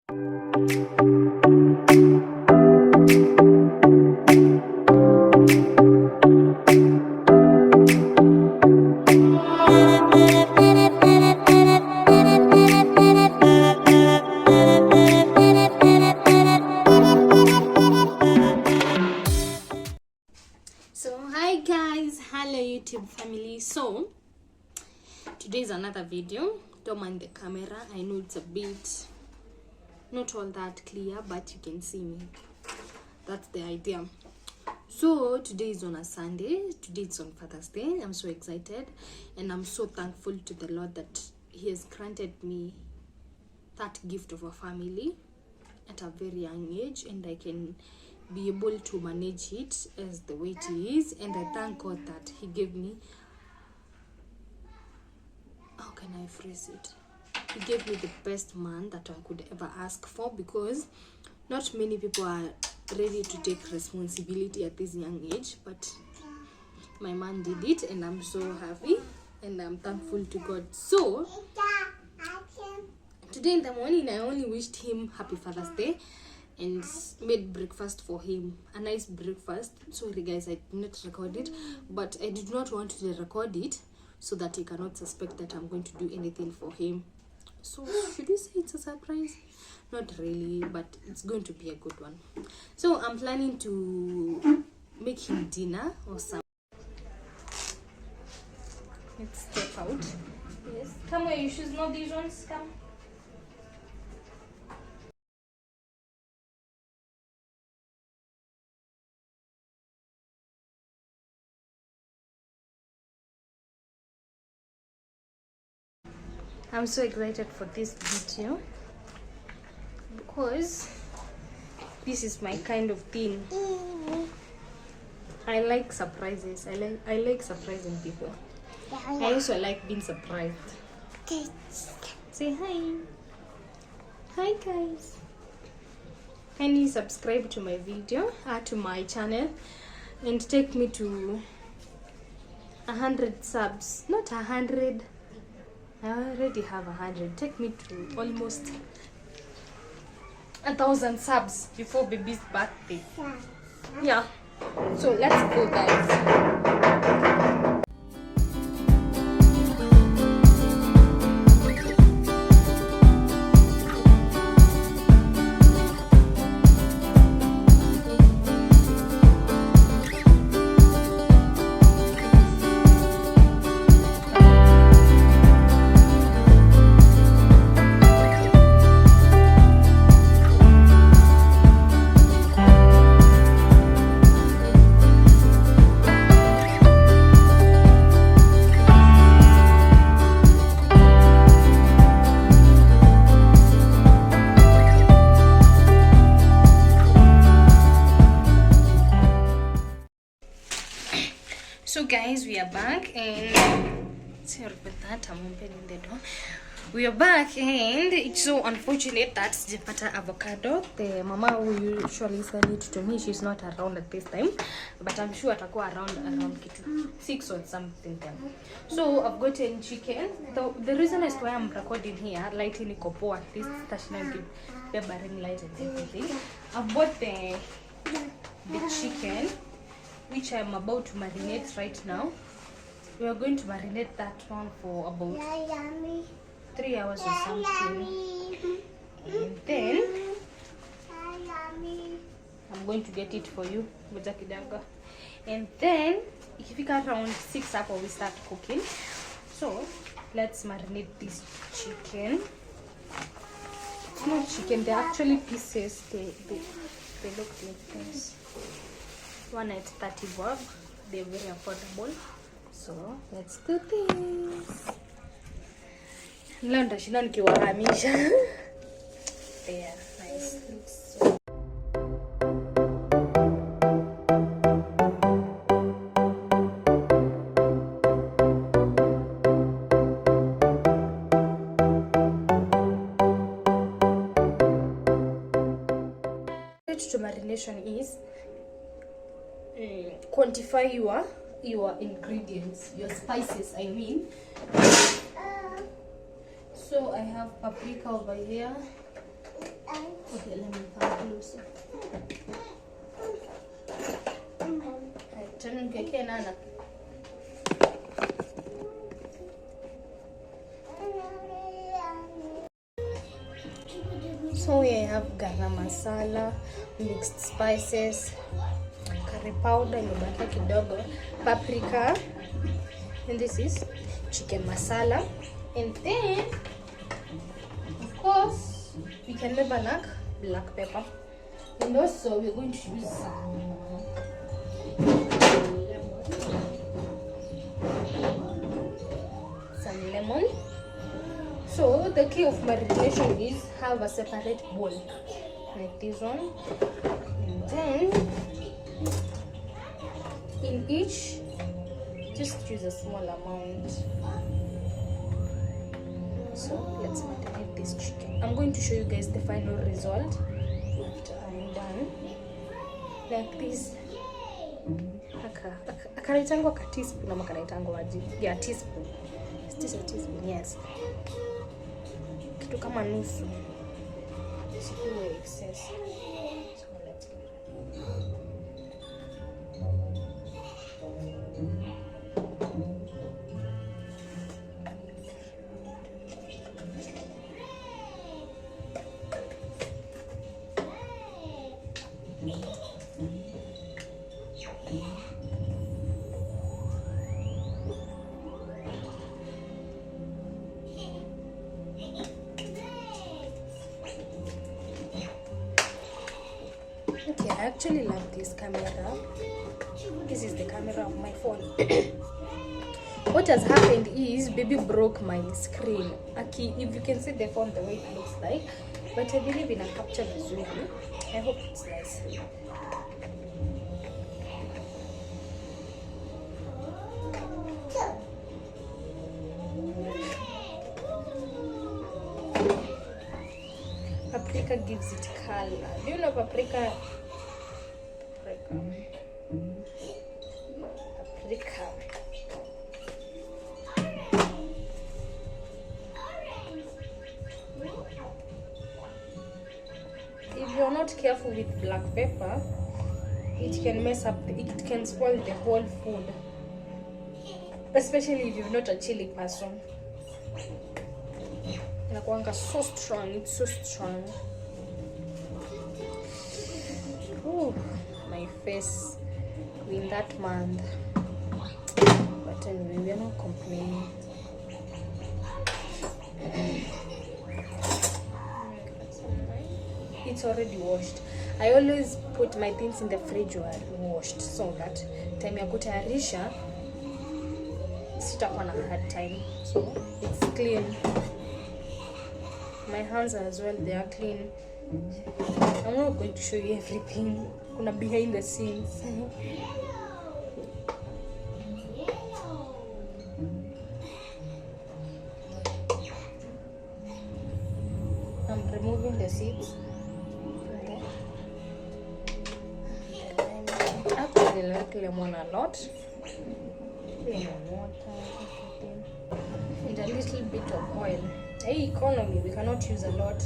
So hi guys, hello YouTube family. So today is another video. Don't mind the camera, I know it's a bit not all that clear, but you can see me. That's the idea. So today is on a Sunday, today it's on Father's Day. I'm so excited and I'm so thankful to the Lord that he has granted me that gift of a family at a very young age, and I can be able to manage it as the way it is. And I thank God that he gave me, how can I phrase it, he gave me the best man that I could ever ask for, because not many people are ready to take responsibility at this young age, but my man did it, and I'm so happy and I'm thankful to God. So today in the morning I only wished him happy Father's Day and made breakfast for him, a nice breakfast. Sorry guys, I did not record it, but I did not want to record it so that he cannot suspect that I'm going to do anything for him. So should we say it's a surprise? Not really, but it's going to be a good one. So I'm planning to make him dinner or something. Let's step out. Yes, come where you should know these ones. Come. I'm so excited for this video because this is my kind of thing. I like surprises. I like surprising people. I also like being surprised. Say hi. Hi guys. Kindly subscribe to my video, to my channel, and take me to 100 subs. Not 100. I already have 100. Take me to almost 1,000 subs before baby's birthday. Yeah. So let's go, guys. So guys, we are back, and sorry about that, I'm opening the door. We are back, and it's so unfortunate that sijapata avocado. The mama who usually sell it to me, she's not around at this time, but I'm sure atakuwa around 6 or something then. So I've gotten chicken. The reason is why I'm recording here, lighting iko poa, at least station give the bearing light and everything. I've bought the chicken, which I'm about to marinate right now. We are going to marinate that one for about 3 hours or something. And then I'm going to get it for you. And then if you get around 6 up, we start cooking. So let's marinate this chicken. It's not chicken, they're actually pieces. They look like this. One at 30 bob. They're very affordable. So let's do this. Leo ndashinda nikiwahamisha. There, nice. To marination is quantify your ingredients, your spices, I mean. So I have paprika over here, Nana. So we have garam masala, mixed spices, curry powder, imebaki kidogo, paprika, and this is chicken masala. And then, of course, we can never lack black pepper. And also, we're going to use some lemon. So the key of marination is have a separate bowl like this one, and then in each just use a small amount. So let's marinate this chicken. I'm going to show you guys the final result after I'm done. Like this. Akanaitangwa ka teaspoon ama kanaitangwa aje? Yeah, teaspoon. Is this a teaspoon? Yes. Kitu kama nusu. Sikuwe excess. So let's go. Okay, I actually love this camera. This is the camera of my phone. What has happened is baby broke my screen. Aki, if you can see the phone the way it looks like, but I believe in a capture vizuri. I hope it's nice. Paprika gives it color. Do you know paprika? Paprika. If you're not careful with black pepper, it can mess up, it can spoil the whole food. Especially if you're not a chili person. Inakuanga so strong, it's so strong. Ooh, my face in that month. But anyway, we're not complaining. It's already washed. I always put my things in the fridge while washed so that time ya kutayarisha sitakuwa na hard time. So it's clean. My hands as well, they are clean. I'm not going to show you everything. Kuna behind the scenes. I'm removing the seeds. Actually, I like lemon a lot. Lemon water, and a little bit of oil. Hey, economy, we cannot use a lot.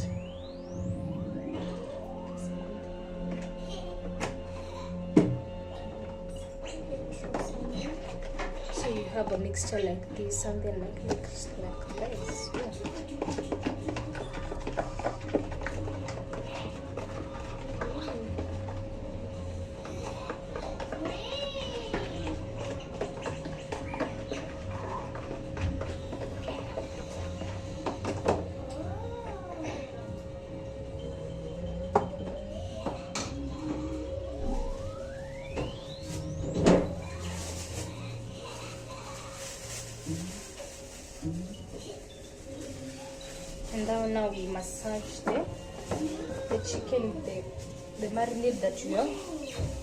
So you have a mixture like this, something like this. Yeah. And now we massage the chicken with the marinade that you have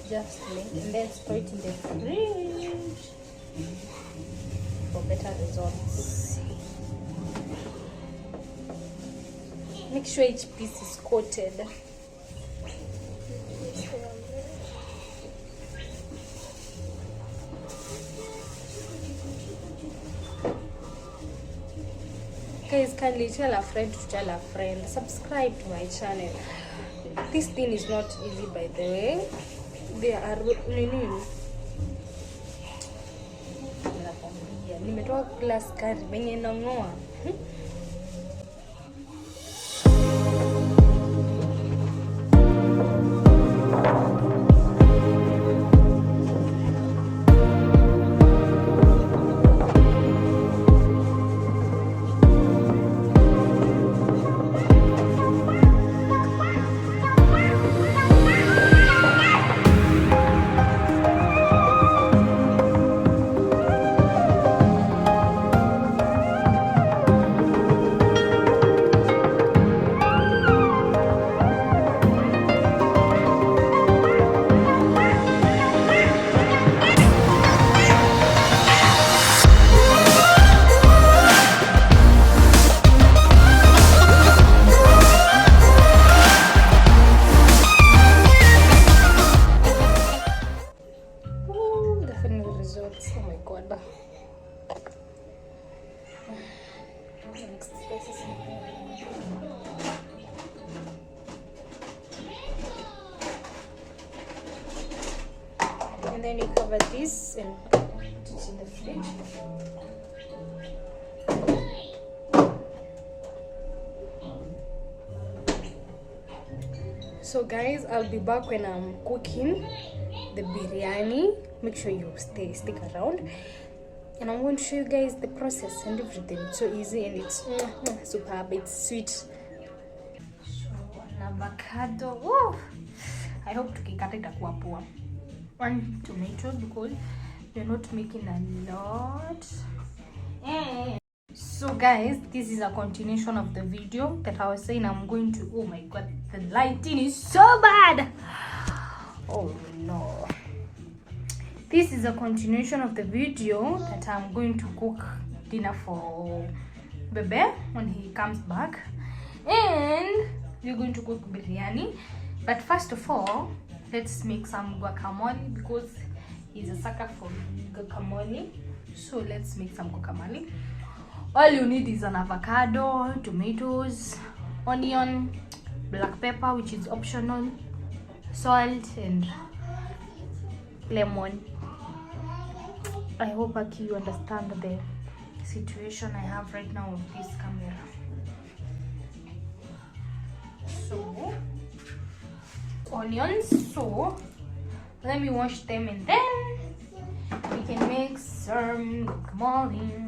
just made, and then store it in the fridge for better results. Make sure each piece is coated. Guys, kindly tell a friend to tell a friend. Subscribe to my channel. This thing is not easy, by the way. There are nimetoa kila sukari venye nang'oa. Oh my god. And then you cover this and put it in the fridge. So guys, I'll be back when I'm cooking the biryani. Make sure you stick around, and I'm going to show you guys the process and everything. It's so easy and it's superb. It's sweet. So an avocado. Woo! I hope tukikata itakuwa poa. 1 tomato because we're not making a lot. And so guys, this is a continuation of the video that I was saying I'm going to. Oh my god, the lighting is so bad. Oh no. This is a continuation of the video that I'm going to cook dinner for Bebe when he comes back, and we're going to cook biryani. But first of all, let's make some guacamole because he's a sucker for guacamole. So let's make some guacamole. All you need is an avocado, tomatoes, onion, black pepper, which is optional, salt, and lemon. I hope Aki, you understand the situation I have right now with this camera. So onions, so let me wash them and then we can make some guacamole.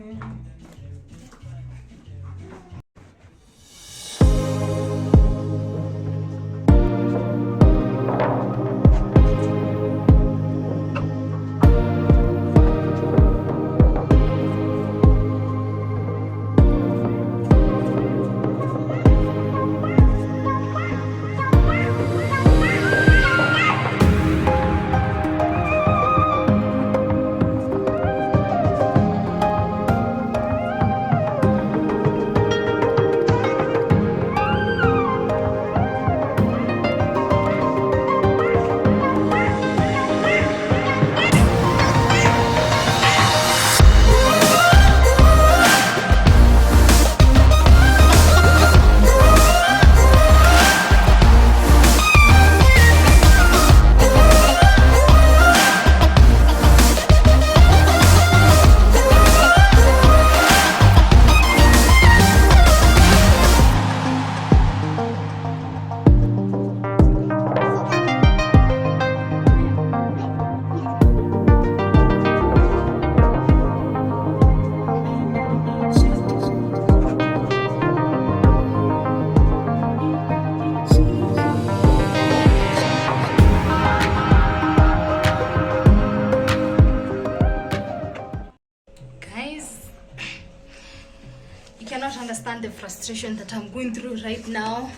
Understand the frustration that I'm going through right now.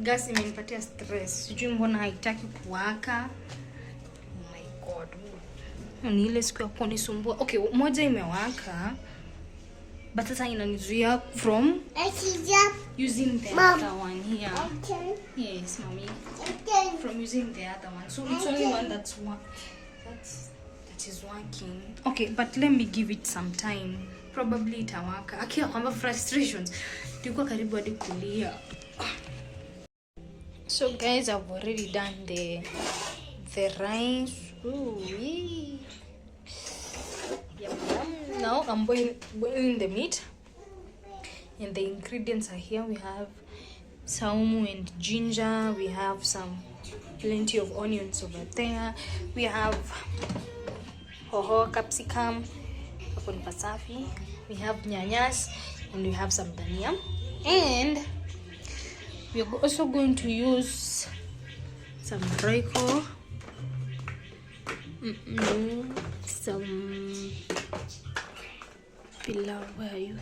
Gas imenipatia stress. Sijui mbona haitaki kuwaka. Oh my god. Ni ile siku ya kunisumbua. Okay, moja imewaka. But sasa inanizuia from using the other one here. Yes, mommy. From using the other one. So it's only one that is working. Okay, but let me give it some time. Probably itawaka. Akia kwamba frustrations. Tulikuwa karibu hadi kulia. So guys, I've already done the rice. Ooh, yum, yum. now I'm boiling the meat, and the ingredients are here. We have saumu and ginger. We have plenty of onions over there. We have hoho, capsicum, pasafi. We have nyanyas, and we have some dania. And we are also going to use some roiko, some pilau. Where are you?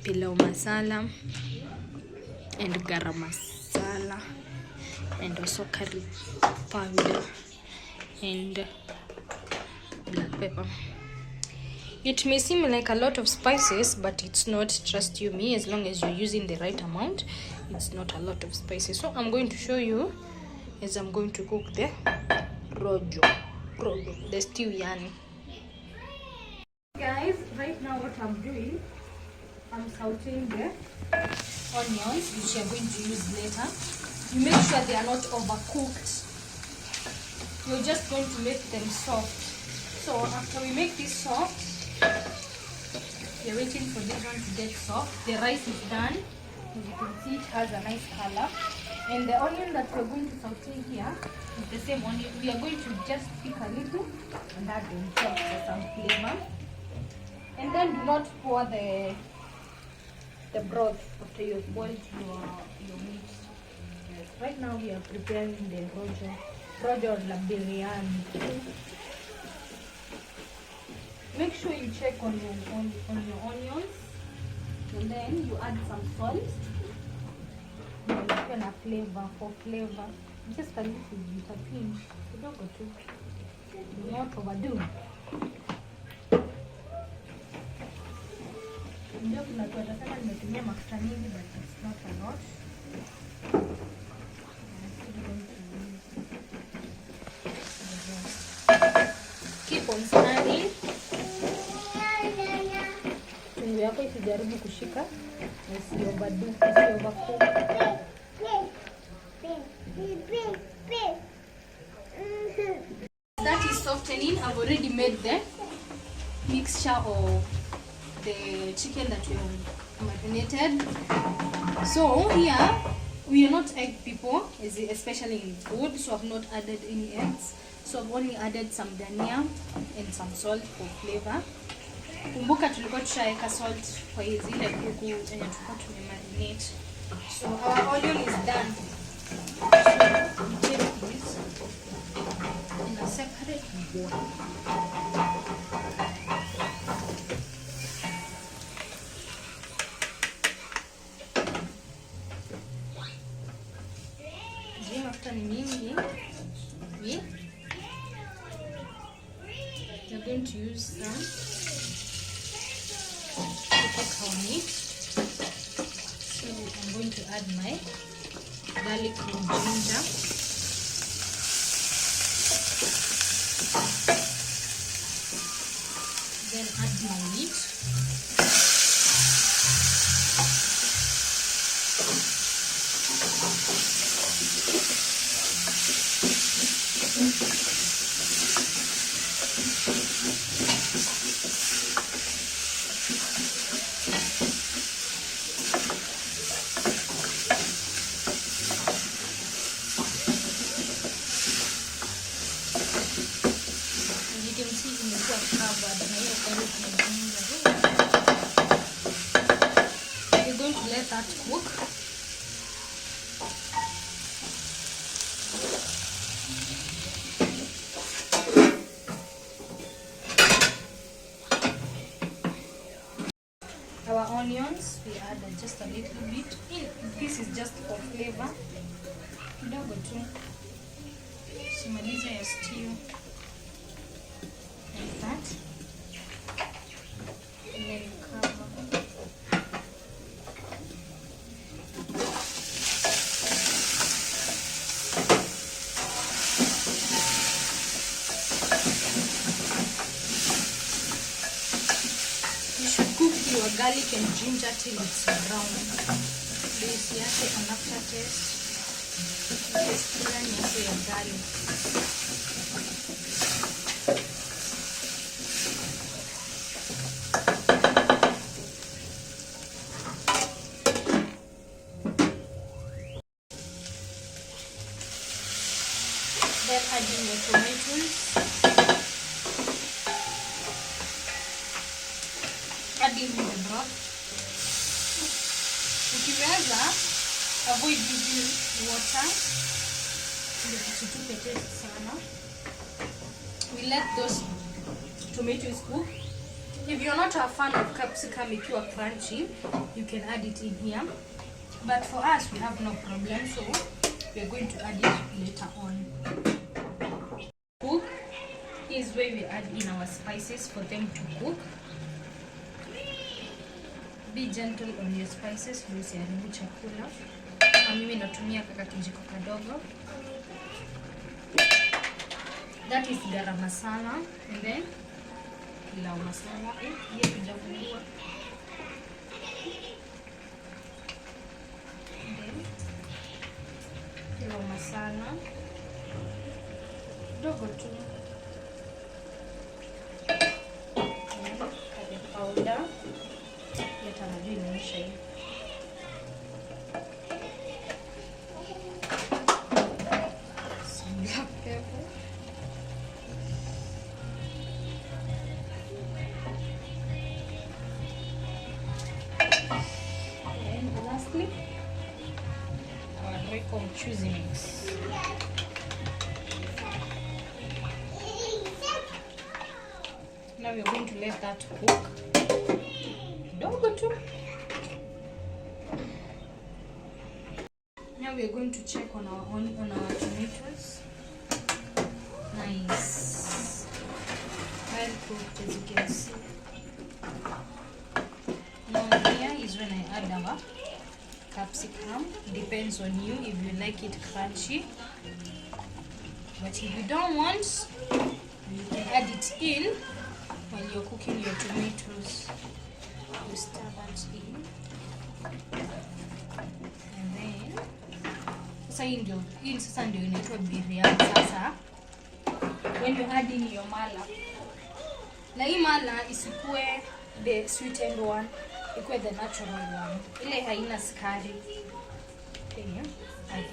Pilau masala and garam masala, and also curry powder and black pepper. It may seem like a lot of spices, but it's not. Trust you me, as long as you're using the right amount, it's not a lot of spices. So I'm going to show you as I'm going to cook the rojo, the stew yani. Guys, right now what I'm doing, I'm sauteing the onions, which you're going to use later. You make sure they are not overcooked. You're just going to make them soft. So after we make this soft, we're waiting for this one to get soft. The rice is done. As you can see, it has a nice color. And the onion that we're going to saute here is the same onion. We are going to just pick a little and add on top for some flavor. And then do not pour the broth after you've boiled your meat. Yes. Right now we are preparing the rojo la biriyaani. Make sure you check on your onions, and then you add some salt. And a for flavor. Just a little bit, a pinch. You don't go too. Do not overdo. Ndio kuna kwa tasema nimetumia mafuta mingi, but it's not a lot. Keep on stirring. Chungu yako isijaribu kushika, overcook. That is softening. I've already made the mixture of the chicken that we marinated. So here we are not egg people, especially in food, so I've not added any eggs. So I've only added some dania and some salt for flavor. Kumbuka tulikuwa tushaweka salt kwa zile kuku yenye tulikuwa tumemarinate. So our onion is done. So we take this in a separate bowl. After mingi, we are going to use some to cook our meat. So I'm going to add my garlic and ginger. Then add my meat. We're going to let that cook. Our onions, we add just a little bit. This is just for flavor. Kidogo tu. Simaliza ya stew. Like that. And then you cover. You should cook your garlic and ginger till it's brown. This yake an aftertaste. Taste fulani yake ya garlic. add in your tomatoes. Add in the broth. Ukiweza avoid using water. Ndio kisitupe taste sana. We let those tomatoes cook. If you're not a fan of capsicum ikiwa crunchy, you can add it in here. But for us, we have no problem, so we're going to add it later on. Cook is where we add in our spices for them to cook. Be gentle on your spices, usiharibu chakula. Mimi natumia kaka kijiko kadogo. That is garam masala, and then pilau masala. Hiyo tujafungua. Pilau masala. Dogo tu. Curry powder. Leta najua inaisha hii. Black pepper. And lastly, our Royco mchuzi mix. Now we're going to let that cook. Dogo tu. Now we're going to check on our tomatoes. Nice. Well cooked, as you can see. Now here is when I add our capsicum. Depends on you if you like it crunchy. But if you don't want, you can add it in while you're cooking your tomatoes. You stir that in. And then sasa ndio inaitwa biriyaani sasa. When you add in your mala. Na hii mala isikue the sweetened one, ikuwe the natural one. Ile haina sukari. Okay, add it.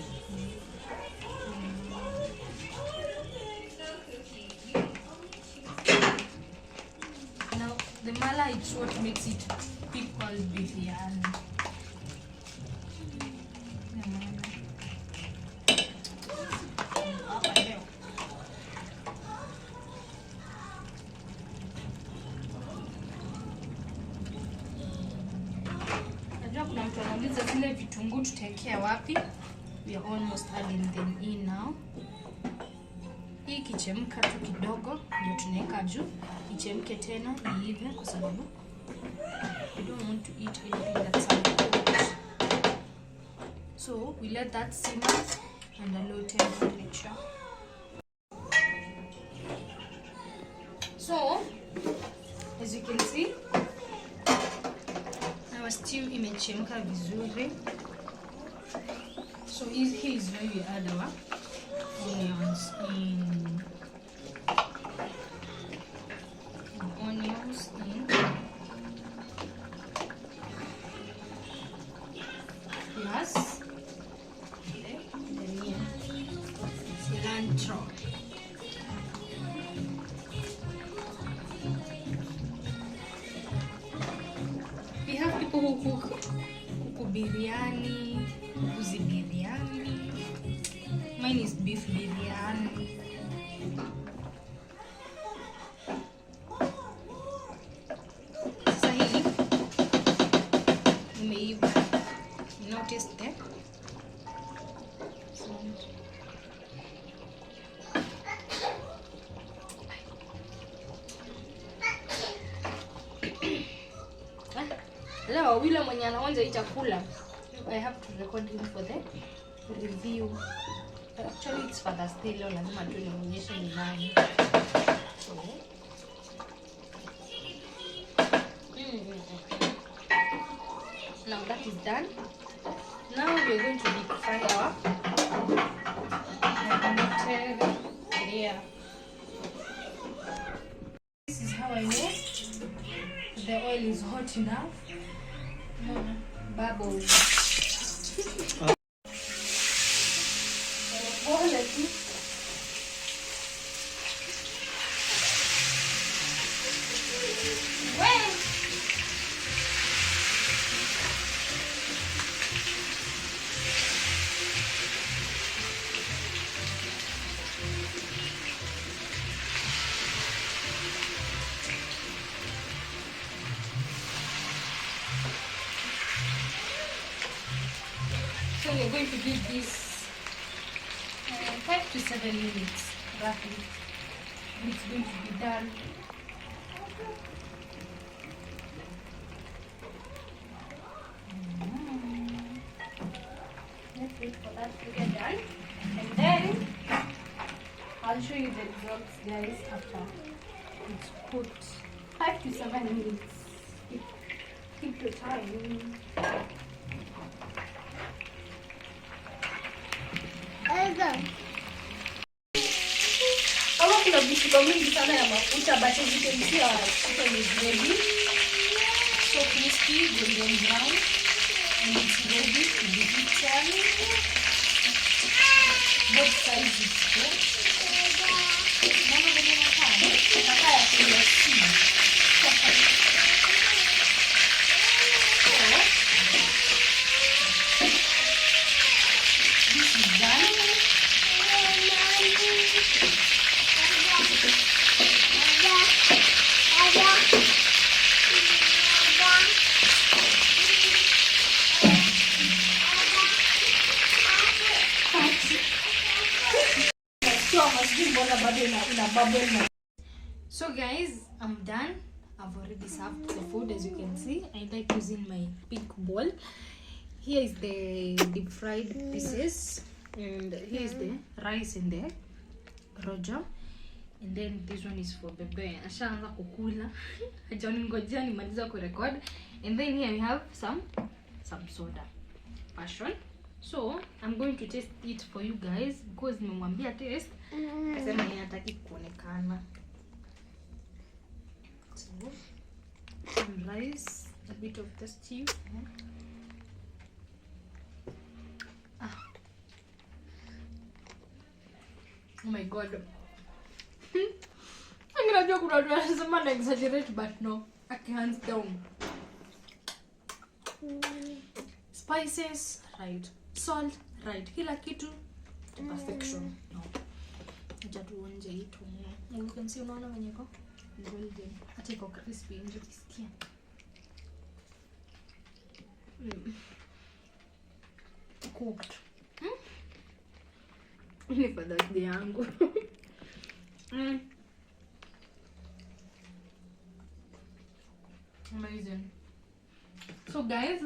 The mala is what makes it be called biriyaani. Najua kuna mtu anauliza zile vitunguu tutekea wapi? We are almost adding them in now. Hii kichemka tu kidogo ndio tunaweka juu. Ichemke tena iive kwa sababu we don't want to eat anything that's uncooked. So we let that simmer under low temperature. So as you can see, our stew imechemka vizuri. So here is where we add our onions in. Plus cilantro. We have people who cook biriyaani, uzi biriyaani. Mine is beef biriyaani. Sasa hii imeiva. Notice that. Leo yule mwenye anaonja hii chakula, I have to record him for the review. Actually it's Father's Day, leo lazima tu nionyeshe ni nani. So now that is done. Now we're going to deep fry our yeah. This is how I know the oil is hot enough. Bubbles. So we're going to give this 5 to 7 minutes roughly. It's going to be done. Let's wait for that to get done, and then I'll show you the results, guys, after it's cooked. 5 to 7 minutes. Keep the time. Hapa kuna vishiko mingi sana ya mafuta, but as you can see our chicken is ready. So crispy, golden brown, and it's ready to be eaten. Both sides is cooked. Mama vile nataka kula chini. This is done. So guys, I'm done. I've already served the food. As you can see, I like using my pink bowl. Here is the deep fried pieces, and here is the rice in the rojo, and then this one is for bebe. Ashaanza kukula. Hajaningojea nimaliza kurecord. And then here we have some soda, passion. So I'm going to taste it for you guys because nimemwambia taste. Akasema yeye hataki kuonekana. So some rice, a bit of the stew. Oh my god. I'm gonna joke about someone exaggerate, but no, I can't hands down. Spices, right. Salt, right. Kila kitu to perfection. No. Acha tuonje hii tu. You can see unaona venye iko golden. Hata iko crispy nje kisikia. Cooked. Ni birthday yangu. Amazing. So guys,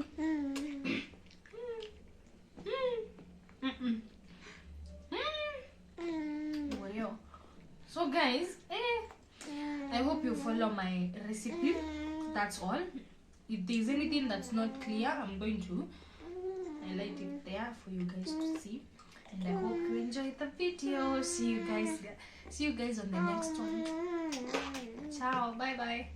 so guys, I hope you follow my recipe. That's all. If there's anything that's not clear, I'm going to highlight it there for you guys to see. And I hope you enjoyed the video. See you guys on the next one. Ciao, bye bye.